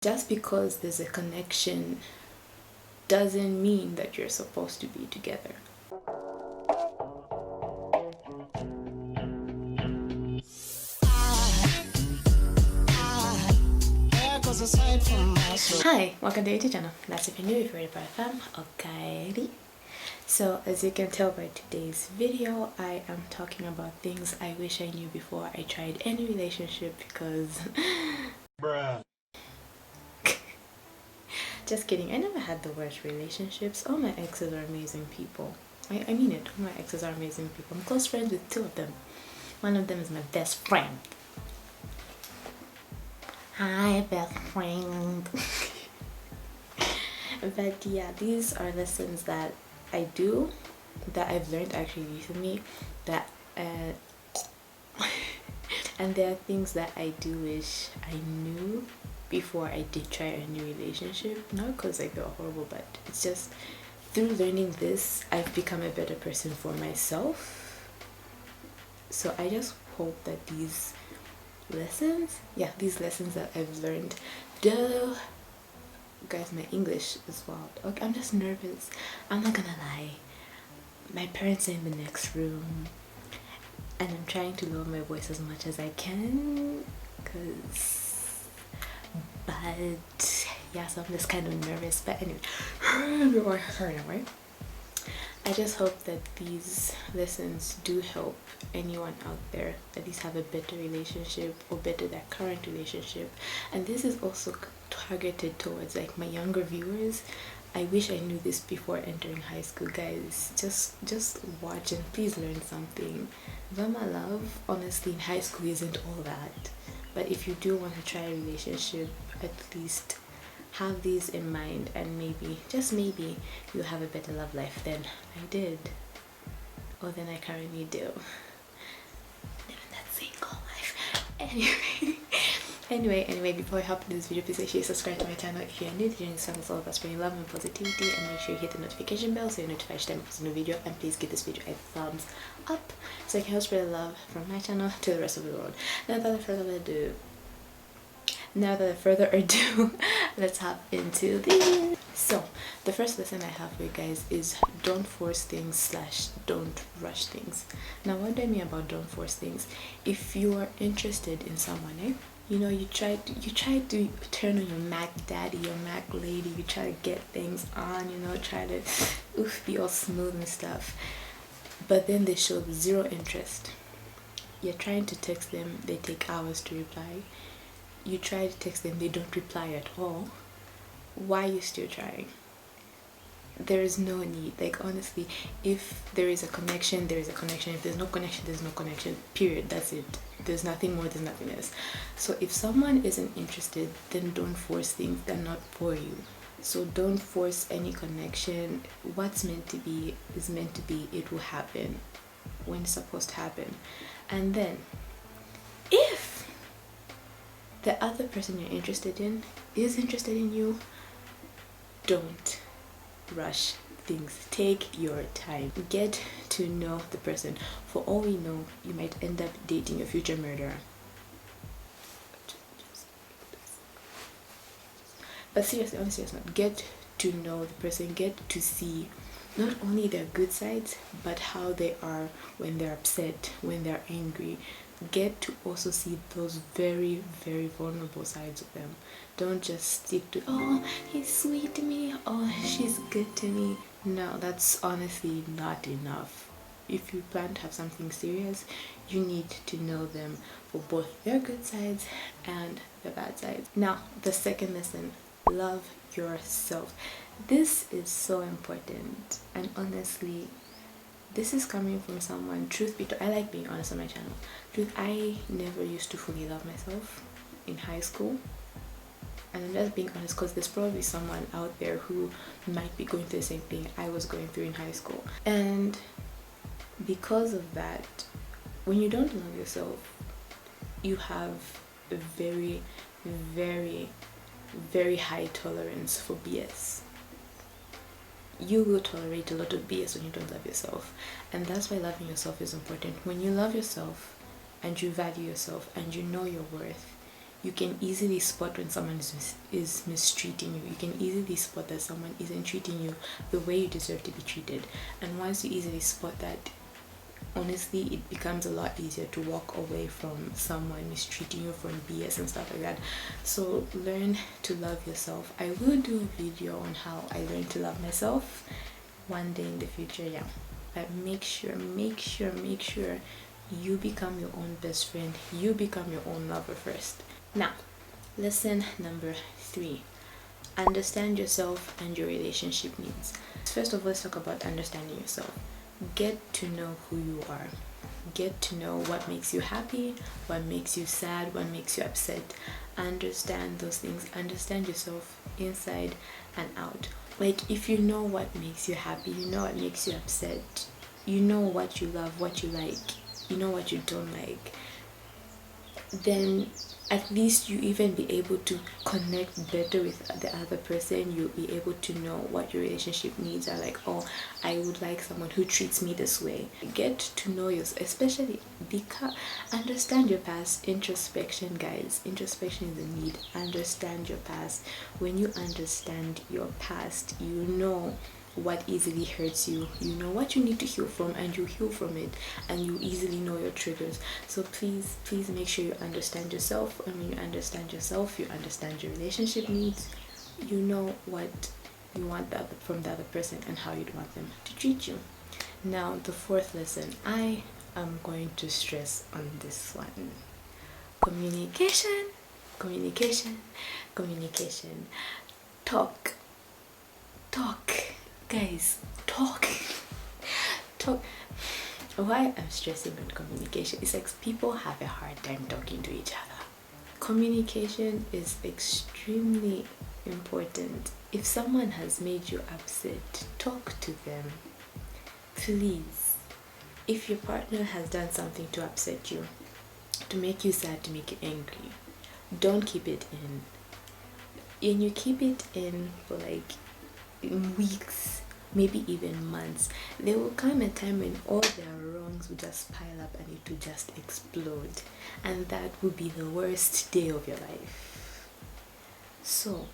Just because there's a connection doesn't mean that you're supposed to be together. Hi, welcome to the YouTube channel. That's if you're new, if you're ready for a fam. Okay. So as you can tell by today's video, I am talking about things I wish I knew before I tried any relationship because bruh. Just kidding, I never had the worst relationships. All my exes are amazing people. I mean it, all my exes are amazing people. I'm close friends with 2 of them. One of them is my best friend. Hi, best friend. But yeah, these are lessons that I do, that I've learned actually recently, that and there are things that I do wish I knew before I did try a new relationship. Not because I feel horrible, but it's just through learning this, I've become a better person for myself. So I just hope that these lessons that I've learned, guys, my English is wild. Okay, I'm just nervous, I'm not gonna lie. My parents are in the next room and I'm trying to lower my voice as much as I can, but yeah, so I'm just kind of nervous. But anyway, I just hope that these lessons do help anyone out there at least have a better relationship or better their current relationship. And this is also targeted towards like my younger viewers. I wish I knew this before entering high school, guys. Just watch and please learn something. Mama love, honestly, in high school isn't all that. But if you do want to try a relationship, at least have these in mind, and maybe, just maybe, you'll have a better love life than I did, or than I currently do. Living that single life. Anyway, before I hop into this video, please make sure you subscribe to my channel if you're new. Joining this channel is all about spreading love and positivity, and make sure you hit the notification bell so you're notified each time I post a new video. And please give this video a thumbs up so I can help spread the love from my channel to the rest of the world. Now without further ado, let's hop into this. So the first lesson I have for you guys is don't force things / don't rush things. Now what do I mean about don't force things? If you are interested in someone, you know, you try to turn on your Mac daddy, your Mac lady, you try to get things on, you know, try to be all smooth and stuff, but then they show 0 interest. You're trying to text them, they take hours to reply. You try to text them, they don't reply at all. Why are you still trying? There is no need. Like, honestly, if there is a connection, there is a connection. If there's no connection, there's no connection, period. That's it. There's nothing more, there's nothing less. So if someone isn't interested, then don't force things that are not for you. So don't force any connection. What's meant to be is meant to be. It will happen when it's supposed to happen. And then if the other person you're interested in is interested in you, don't rush things. Take your time. Get to know the person. For all we know, you might end up dating a future murderer. But seriously, on a serious note, get to know the person. Get to see not only their good sides, but how they are when they're upset, when they're angry. Get to also see those very, very vulnerable sides of them. Don't just stick to, oh, he's sweet to me, oh, she's good to me. No, that's honestly not enough. If you plan to have something serious, you need to know them for both their good sides and the bad sides. Now, the second lesson, love yourself. This is so important, and honestly, this is coming from someone, truth be told, I like being honest on my channel. Truth, I never used to fully love myself in high school. And I'm just being honest because there's probably someone out there who might be going through the same thing I was going through in high school. And because of that, when you don't love yourself, you have a very, very, very high tolerance for BS. You will tolerate a lot of BS when you don't love yourself, and that's why loving yourself is important. When you love yourself and you value yourself and you know your worth, you can easily spot when someone is mistreating you. You can easily spot that someone isn't treating you the way you deserve to be treated. And once you easily spot that, honestly, it becomes a lot easier to walk away from someone mistreating you from BS and stuff like that. So learn to love yourself. I will do a video on how I learned to love myself one day in the future, yeah. But make sure you become your own best friend. You become your own lover first. Now, lesson number 3. Understand yourself and your relationship needs. First of all, let's talk about understanding yourself. Get to know who you are. Get to know what makes you happy, what makes you sad, what makes you upset. Understand those things. Understand yourself inside and out. Like, if you know what makes you happy, you know what makes you upset, you know what you love, what you like, you know what you don't like, then at least you even be able to connect better with the other person. You'll be able to know what your relationship needs are. Like, oh, I would like someone who treats me this way. Get to know yourself, especially because understand your past. Introspection, guys. Introspection is a need. Understand your past. When you understand your past, you know what easily hurts you, you know what you need to heal from, and you heal from it, and you easily know your triggers. So please make sure you understand yourself. And when you understand yourself, you understand your relationship needs. You know what you want from the other person and how you'd want them to treat you. Now, the 4th lesson, I am going to stress on this one. Communication. Talk, guys, talk. Why I'm stressing on communication is like people have a hard time talking to each other. Communication is extremely important. If someone has made you upset, talk to them, please. If your partner has done something to upset you, to make you sad, to make you angry, don't keep it in. And you keep it in for like weeks, maybe even months, there will come a time when all their wrongs will just pile up and it will just explode, and that will be the worst day of your life. So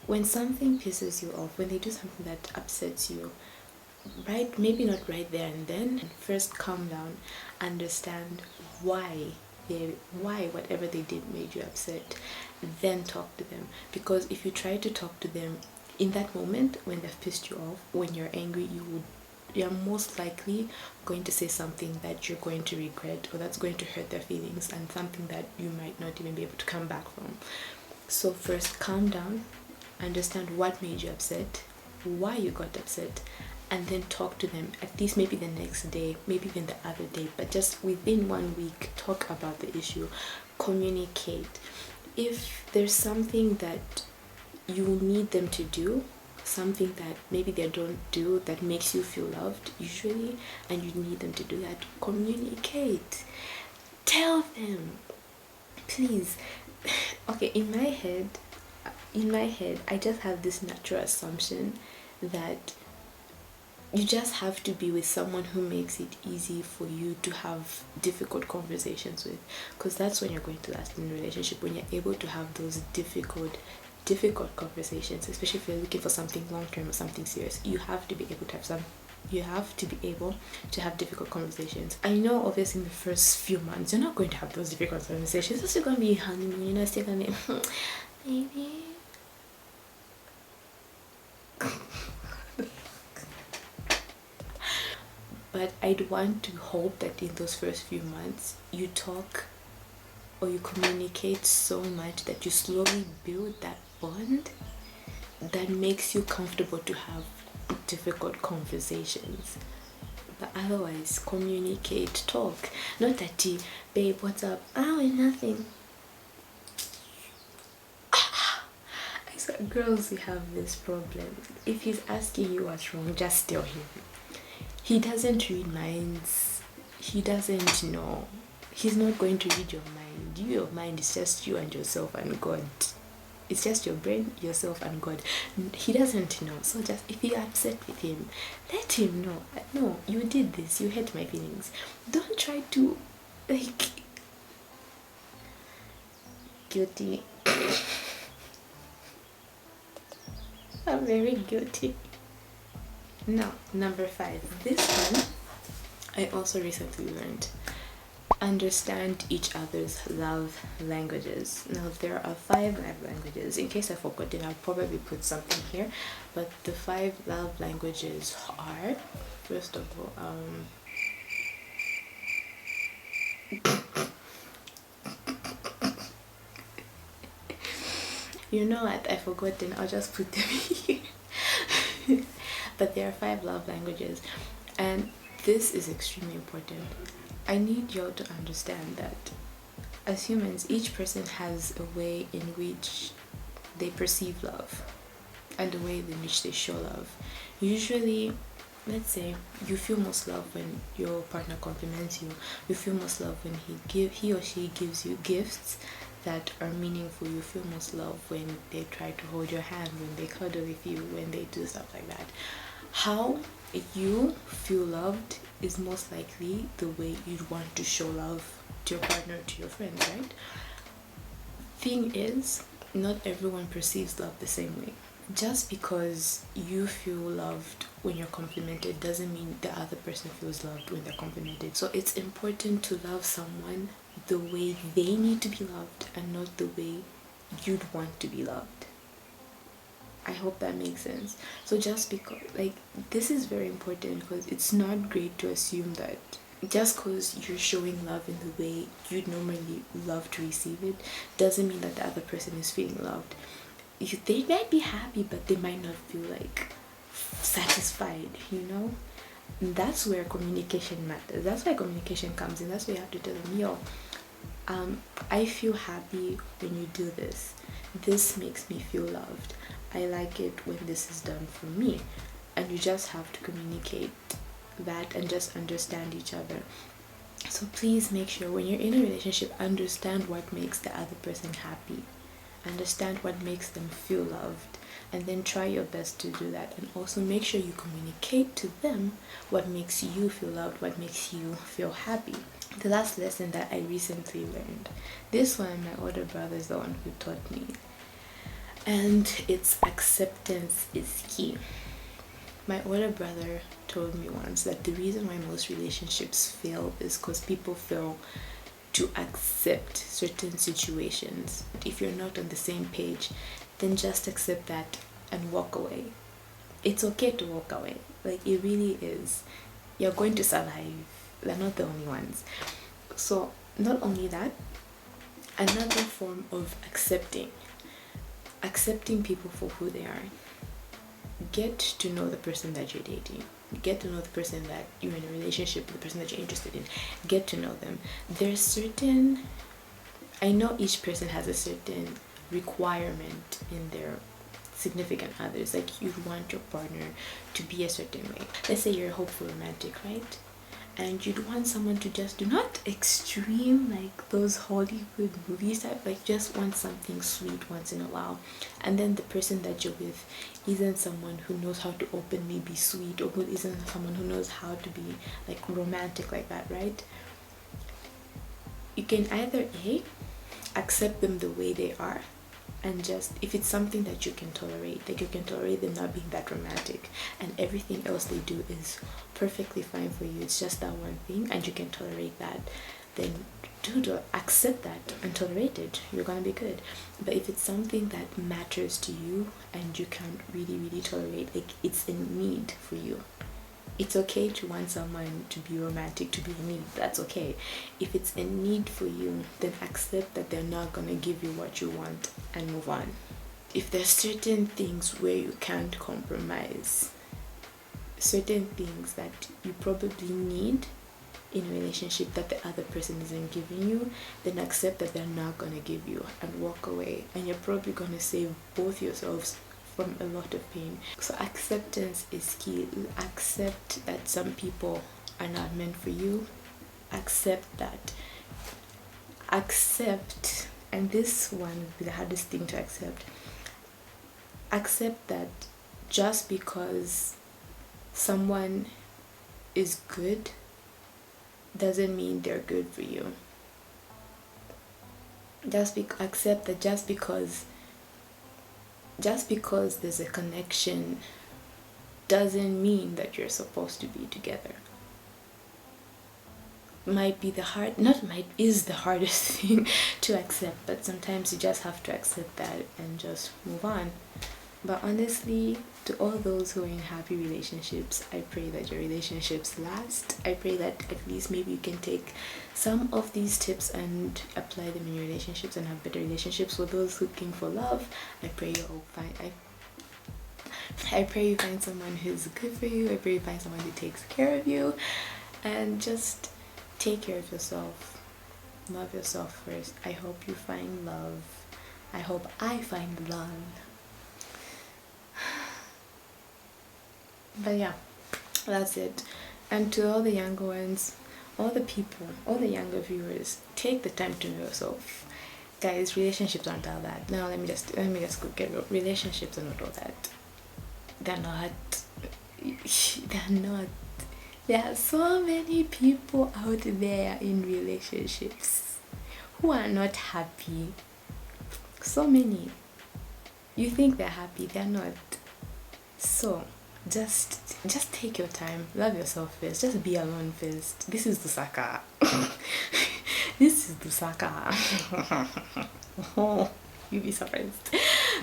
when something pisses you off, when they do something that upsets you, right, maybe not right there and then, first calm down, understand why whatever they did made you upset, then talk to them. Because if you try to talk to them in that moment when they've pissed you off, when you're angry, you're most likely going to say something that you're going to regret, or that's going to hurt their feelings, and something that you might not even be able to come back from. So first, calm down, understand what made you upset, why you got upset, and then talk to them, at least maybe the next day, maybe even the other day, but just within 1 week, talk about the issue, communicate. If there's something that you need them to do, something that maybe they don't do that makes you feel loved usually, and you need them to do that, communicate. Tell them, please. Okay, in my head I just have this natural assumption that you just have to be with someone who makes it easy for you to have difficult conversations with, because that's when you're going to last in a relationship, when you're able to have those difficult conversations, especially if you're looking for something long-term or something serious. You have to be able to have difficult conversations. I know obviously in the first few months you're not going to have those difficult conversations. It's still going to be honeymoon, you know, still going to be maybe. But I'd want to hope that in those first few months you talk or you communicate so much that you slowly build that bond that makes you comfortable to have difficult conversations. But otherwise, communicate, talk. Not that babe, what's up? Oh, nothing. I saw girls who have this problem. If he's asking you what's wrong, just tell him. He doesn't read minds. He doesn't know. He's not going to read your mind. Your mind is just you and yourself and God. It's just your brain, yourself and God. He doesn't know. So just, if you're upset with him, let him know. No, you did this. You hurt my feelings. Don't try to, like, guilty. I'm very guilty. Now, number 5. This one I also recently learned. Understand each other's love languages. Now, there are 5 love languages. In case I forgot it, I'll probably put something here. But the 5 love languages are, first of all, you know what? I forgot it. I'll just put them here. But there are 5 love languages, and this is extremely important. I need y'all to understand that as humans, each person has a way in which they perceive love and a way in which they show love. Usually, let's say you feel most love when your partner compliments you. You feel most love when he or she gives you gifts that are meaningful. You feel most love when they try to hold your hand, when they cuddle with you, when they do stuff like that. How you feel loved is most likely the way you'd want to show love to your partner, to your friends, right? Thing is, not everyone perceives love the same way. Just because you feel loved when you're complimented doesn't mean the other person feels loved when they're complimented. So it's important to love someone the way they need to be loved and not the way you'd want to be loved. I hope that makes sense. So just because, like, this is very important, because it's not great to assume that just because you're showing love in the way you'd normally love to receive it doesn't mean that the other person is feeling loved. They might be happy, but they might not feel like satisfied, you know? And that's where communication matters. That's why communication comes in. That's why you have to tell them, yo, I feel happy when you do this. This makes me feel loved. I like it when this is done for me. And you just have to communicate that and just understand each other. So please make sure when you're in a relationship, understand what makes the other person happy. Understand what makes them feel loved, and then try your best to do that. And also make sure you communicate to them what makes you feel loved, what makes you feel happy. The last lesson that I recently learned, this one my older brother is the one who taught me, and it's acceptance is key. My older brother told me once that the reason why most relationships fail is because people fail to accept certain situations. If you're not on the same page, then just accept that and walk away. It's okay to walk away. Like, it really is. You're going to survive. They're not the only ones. So not only that, another form of accepting people for who they are. Get to know the person that you're dating. Get to know the person that you're in a relationship with, the person that you're interested in. Get to know them. There's certain, I know each person has a certain requirement in their significant others. Like, you'd want your partner to be a certain way. Let's say you're a hopeful romantic, right? And you'd want someone to just do not extreme like those Hollywood movies type, like just want something sweet once in a while. And then the person that you're with isn't someone who knows how to openly be sweet, or who isn't someone who knows how to be like romantic like that, right? You can either accept them the way they are, and just, if it's something that you can tolerate, like you can tolerate them not being that romantic and everything else they do is perfectly fine for you, it's just that one thing and you can tolerate that, then accept that and tolerate it. You're gonna be good. But if it's something that matters to you and you can't really tolerate, like it's a need for you, it's okay to want someone to be romantic, to be a need. That's okay. If it's a need for you, then accept that they're not gonna give you what you want and move on. If there's certain things where you can't compromise, certain things that you probably need in a relationship that the other person isn't giving you, then accept that they're not gonna give you and walk away. And you're probably gonna save both yourselves from a lot of pain. So acceptance is key. Accept that some people are not meant for you. Accept that. Accept, and this one would be the hardest thing to accept. Accept that just because someone is good doesn't mean they're good for you. accept that just because there's a connection doesn't mean that you're supposed to be together. Is the hardest thing to accept, but sometimes you just have to accept that and just move on. But honestly, to all those who are in happy relationships, I pray that your relationships last. I pray that at least maybe you can take some of these tips and apply them in your relationships and have better relationships. For those looking for love, I pray you'll find I pray you find someone who's good for you. I pray you find someone who takes care of you, and just take care of yourself. Love yourself first. I hope you find love. I hope I find love. But yeah, that's it. And to all the younger ones, all the people, all the younger viewers, take the time to know yourself. Guys, relationships aren't all that. Now let me just go get real. Relationships are not all that. They're not. They're not. There are so many people out there in relationships who are not happy. So many. You think they're happy, they're not. So just take your time. Love yourself first. Just be alone first. This is Lusaka. This is Lusaka. You'll be surprised.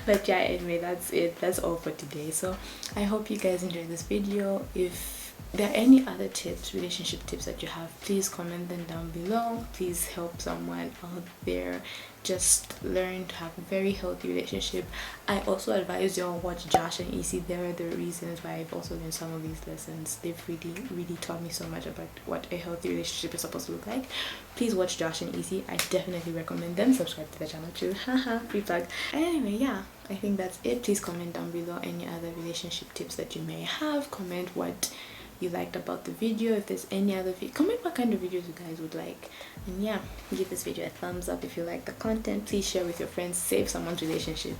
But yeah, anyway, that's it. That's all for today. So I hope you guys enjoyed this video. If there are any other tips, relationship tips that you have, please comment them down below. Please help someone out there just learn to have a very healthy relationship. I also advise y'all watch Josh and Issy. There are the reasons why I've also learned some of these lessons. They've really taught me so much about what a healthy relationship is supposed to look like. Please watch Josh and Issy. I definitely recommend them. Subscribe to the channel too. Haha, free plug. Anyway, yeah, I think that's it. Please comment down below any other relationship tips that you may have. Comment what you liked about the video. If there's any other comment what kind of videos you guys would like. And yeah, give this video a thumbs up if you like the content. Please share with your friends. Save someone's relationship.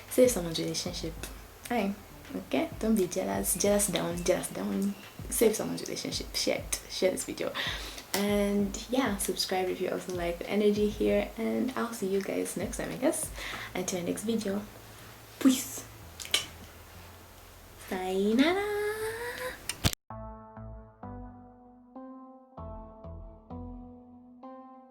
Save someone's relationship. Aye. Okay, don't be jealous. Jealous down. Save someone's relationship. Share this video. And yeah, subscribe if you also like the energy here, and I'll see you guys next time, I guess. Until next video, peace. Sayonara.